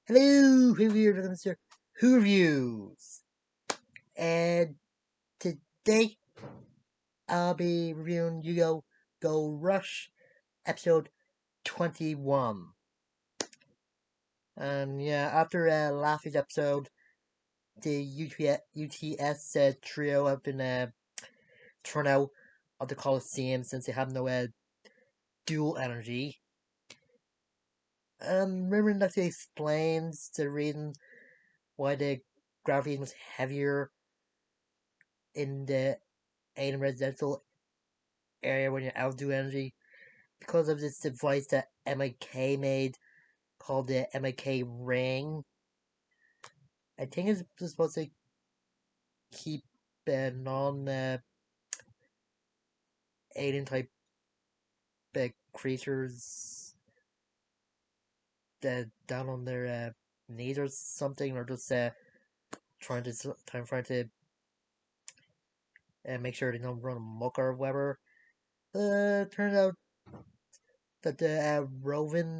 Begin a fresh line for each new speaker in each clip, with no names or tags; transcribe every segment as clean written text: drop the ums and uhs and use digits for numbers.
Hello, reviewers, Mr. Who Reviews. And today I'll be reviewing YuGiOh Go Rush episode 21. And yeah, after last week's episode, the UTS trio have been thrown out of the Coliseum since they have no dual energy. Remember that actually explains the reason why the gravity was heavier in the alien residential area when you're out of dual energy because of this device that MIK made called the MIK ring. I think it's supposed to keep non alien type creatures down on their knees or something, or just trying to make sure they don't run amok or whatever. Turns out that the roving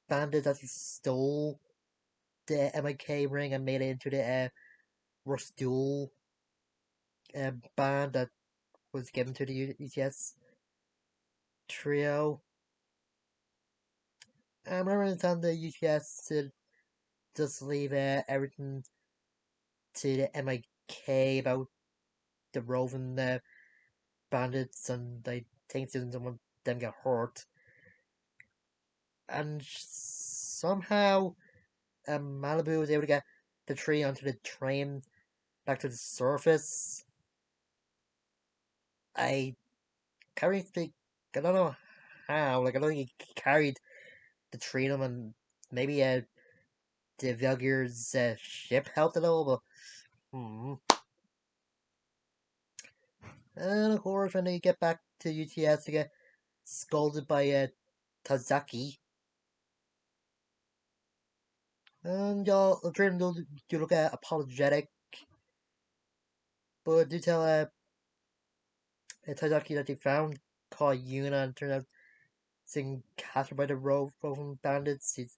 bandit that stole the MIK ring and made it into the Rush Duel band that was given to the UTS trio. I remember the time the UTS to just leave everything to the MIK about the roving bandits, and I think didn't want them get hurt. And somehow Malibu was able to get the tree onto the train back to the surface. I can't really think. I don't know how. Like I don't think he carried the tree on, and maybe the Velgear's ship helped a little, but And of course, when they get back to UTS, they get scolded by Tazaki. And y'all, Jordan do look apologetic, but do tell Tazaki that they found called Yuna and turned out being captured by the roving bandits. He's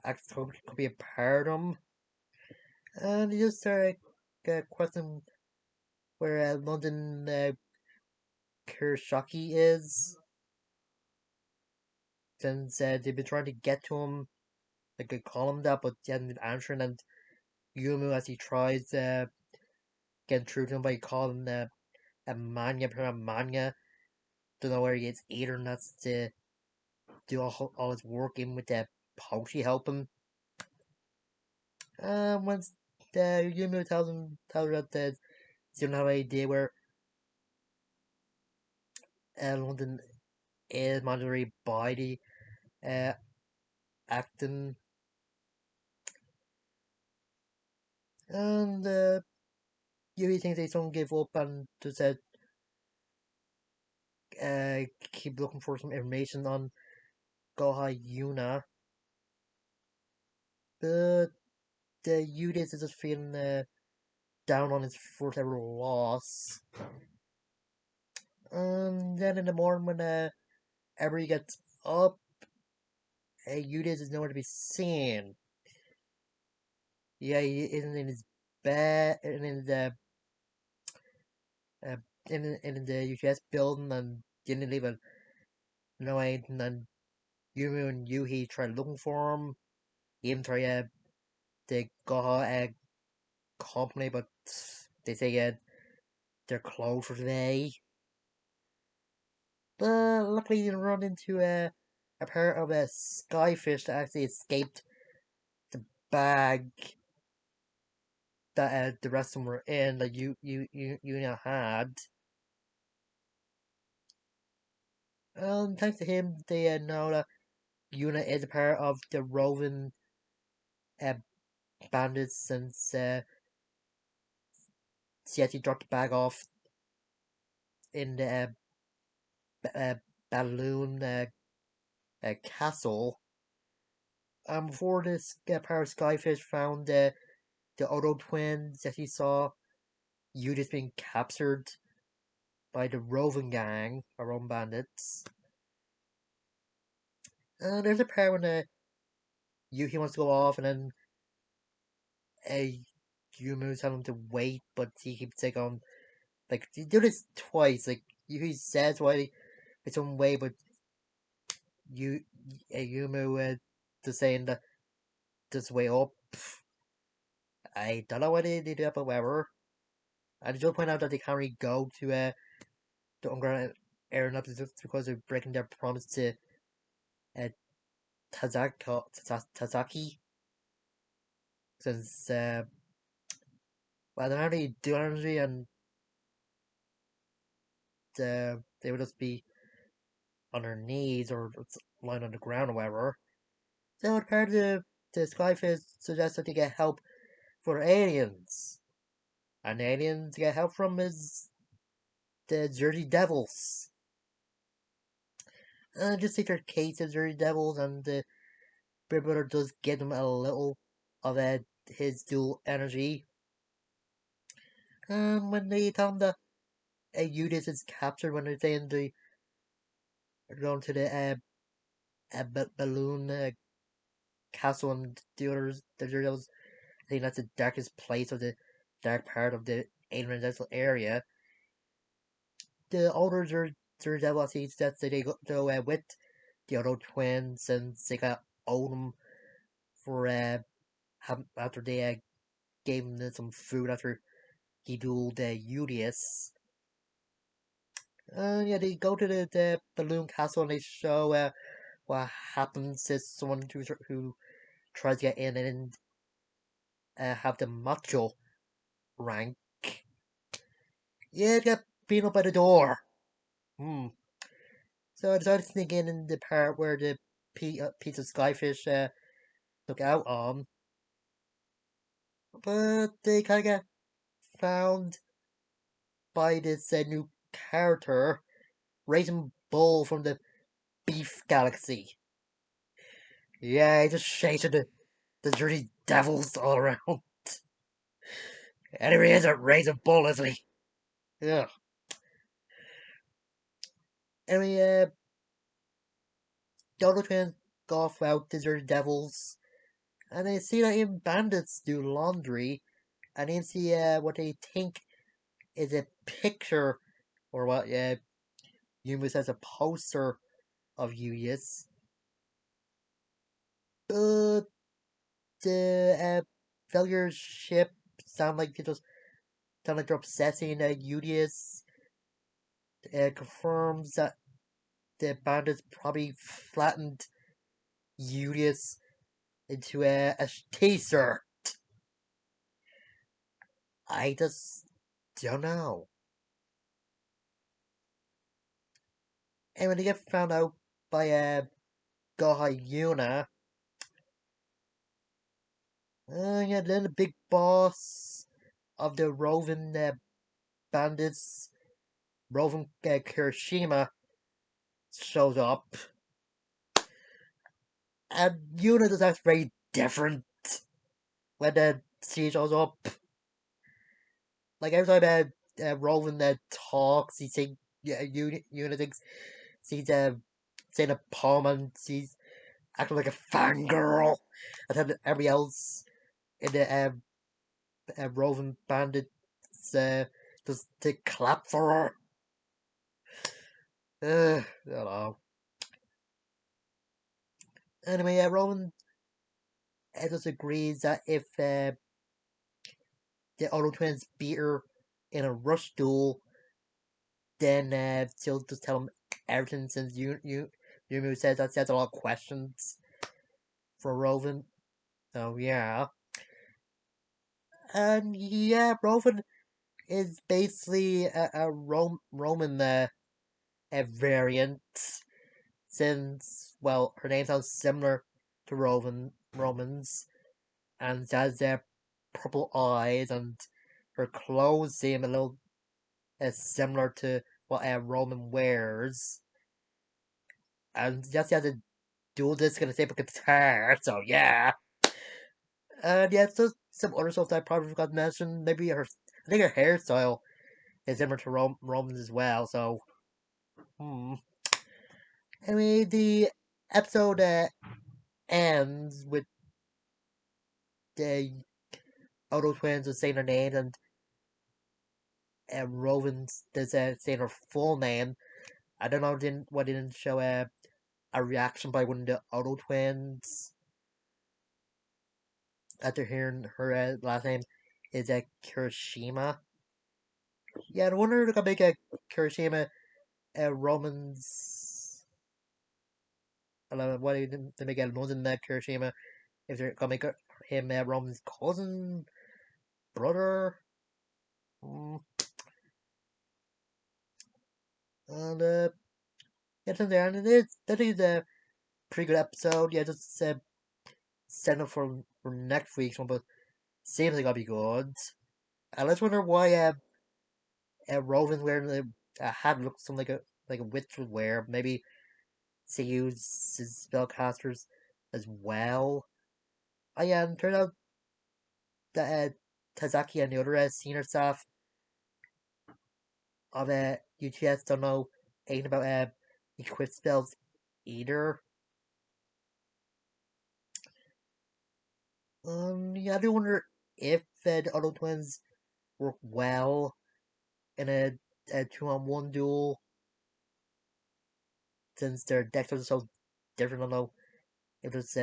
actually could be a part of them. And he just question where London Kirishaki is, since they've been trying to get to him. They could call him that, but he hasn't been answering. And Yumu, as he tries getting through to him by calling a mania, don't know where he is either, and that's to do all his work in with the Poshi help him. Once Yumu tells her that he don't have any idea where London is mandatory by the uh, acting, and Yui thinks they don't give up and just keep looking for some information on Goha Yuna. But Yudis is just feeling down on his first ever loss. And then in the morning when Every gets up, Yudis is nowhere to be seen. Yeah, he isn't in his bed, uh, in the UTS building, and didn't leave a no anything. And Yumu and Yuhi try looking for him. Even try to go company, but they say they're closed for today. But luckily, you run into a pair of skyfish that actually escaped the bag that the rest of them were in, that you now had. Thanks to him, they know that Yuna is a part of the roving uh, bandits, since she actually dropped the bag off in the balloon castle. Before this pair of skyfish found the Odo twins that he saw, you just being captured by the roving gang, our own bandits. There's a pair when Yuki wants to go off, and then Yumu telling him to wait, but he keeps like like you do this twice. Like Yuki says why it's on way, but you Yumu just saying that this way up. I don't know why they did that, but whatever. I just point out that they can't really go to the underground area just because they're breaking their promise to uh, Tazaki, since well they're not really doing anything, and they would just be on their knees or lying on the ground or whatever. So part of the Skyfish suggests that they get help for aliens. And the aliens get help from is the Jersey Devils. Just take their case of Jersey Devils, and the Big Brother does give them a little of his dual energy. And when they tell him that Eudice is captured, when they're saying they're going to the balloon castle, and the Jersey Devils, I think that's the darkest place of the dark part of the alien residential area. The older Daredevil sees that they go with the other twins, since they got owe them for after they gave him some food after he dueled Udius. Yeah, they go to the balloon castle, and they show what happens to someone who tries to get in and have the macho rank. Yeah, get beaten up by the door. Hmm. So I decided to sneak in the part where the pizza skyfish look out on, but they kind of get found by this new character, Raisin Bull from the Beef Galaxy. Yeah, he just chasing the dirty devils all around. Anyway, he is a Raisin Bull, isn't he? Yeah. Anyway, Dodo Twins golf out the dirty devils, and they see that even bandits do laundry, and they see what they think is a picture, or what Yuma says a poster of Yuyis. But the failure ship sound like they just sound like they're obsessing Udius. Confirms that the bandits probably flattened Udius into a taser. I just don't know. And when they get found out by Goha Yuna, yeah, then the big boss of the roving bandits, roving Kirishima, shows up. And Yuna just acts very different when she shows up. Like every time Roland talks, he thinks Yuna thinks she's saying a poem, and she's acting like a fangirl, and then everybody else in the Roving Bandits just to clap for her. I don't know. Anyway, Rowan just agrees that if the Auto Twins beat her in a rush duel, then she'll just tell him everything, since Yumu says that she has a lot of questions for Rowan. So yeah. And yeah, Rowan is basically a Roman a variant, since, well, her name sounds similar to Romans, and she has purple eyes, and her clothes seem a little similar to what a Roman wears. And just has a dual disc and a saber guitar, so yeah. And yeah, it's just some other stuff that I probably forgot to mention. Maybe I think her hairstyle is similar to Romans as well, so. Anyway, the episode ends with the Auto Twins was saying their names and Rowan's saying her full name. I don't know why they didn't show a reaction by one of the Auto Twins after hearing her last name is Kirishima. Yeah, I wonder if they could make a Kirishima Roman's. I don't know why they didn't make a London Kirishima if they're gonna make him Roman's cousin, brother. Mm. And yeah, from there, and that is a pretty good episode. Yeah, just set up for next week's one, but seems like it'll be good. And let's wonder why Rowan's wearing a hat looks something like a witch would wear. Maybe to use his spellcasters as well. Oh yeah, and turned out that Tazaki and the other senior staff of UTS don't know anything about equip spells either. Yeah, I do wonder if the Auto Twins work well in a 2-on-1 duel since their decks are so different. I don't know if it's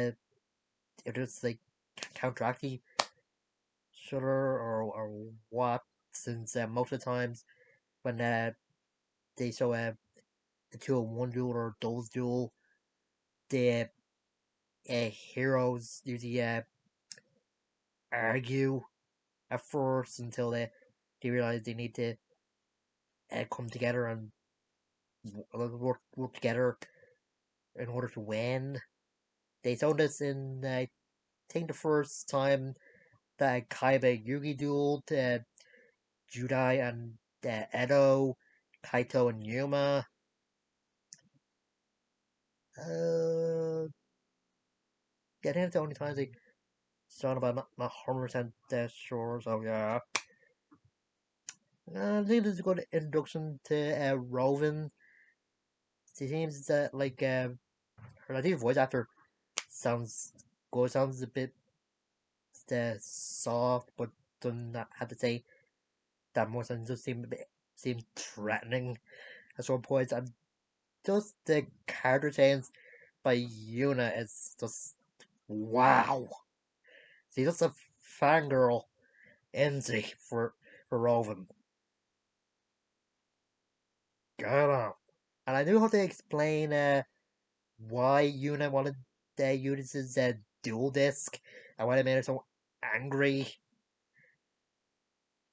like counteract each other or what. Since most of the times when they show the 2-on-1 duel or doubles duel, the heroes usually argue at first until they realize they need to come together and work together in order to win. They showed this in I think the first time that Kaiba Yugi dueled Judai and Edo, Kaito and Yuma. Yeah, I think that's the only times they saw about not 100% sure. So yeah, I think this is a good introduction to Rowan. She seems like her Latino voice actor sounds good. Sounds a bit soft, but doesn't have to say that much, and just seem threatening at some points. And just the character change by Yuna is just wow. She's just a fangirl, isn't she, for Rowan? Get on. And I knew how to explain why Yuna wanted Eunice's dual disc and why it made her so angry.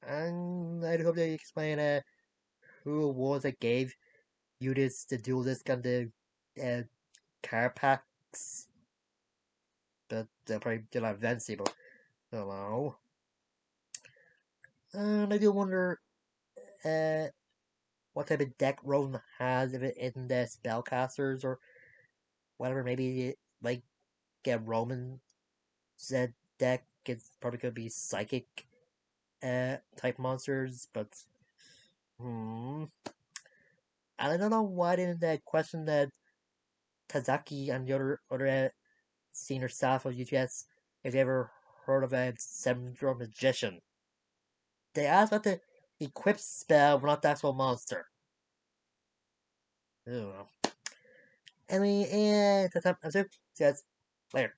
And I hope they explain who it was that gave Eunice the dual disc and the uh, car packs. But they'll probably do that eventually, but I don't know. And I do wonder uh, what type of deck Rowan has, if it isn't the spellcasters or whatever. Maybe like get Roman said deck. It's probably gonna be psychic type monsters, but hmm. And I don't know why they didn't question that Tazaki and the other senior staff of UTS if they ever heard of a seven-drum magician. They asked about the equip spell, but not the actual monster. I don't know. Anyway, that's it. See you guys later.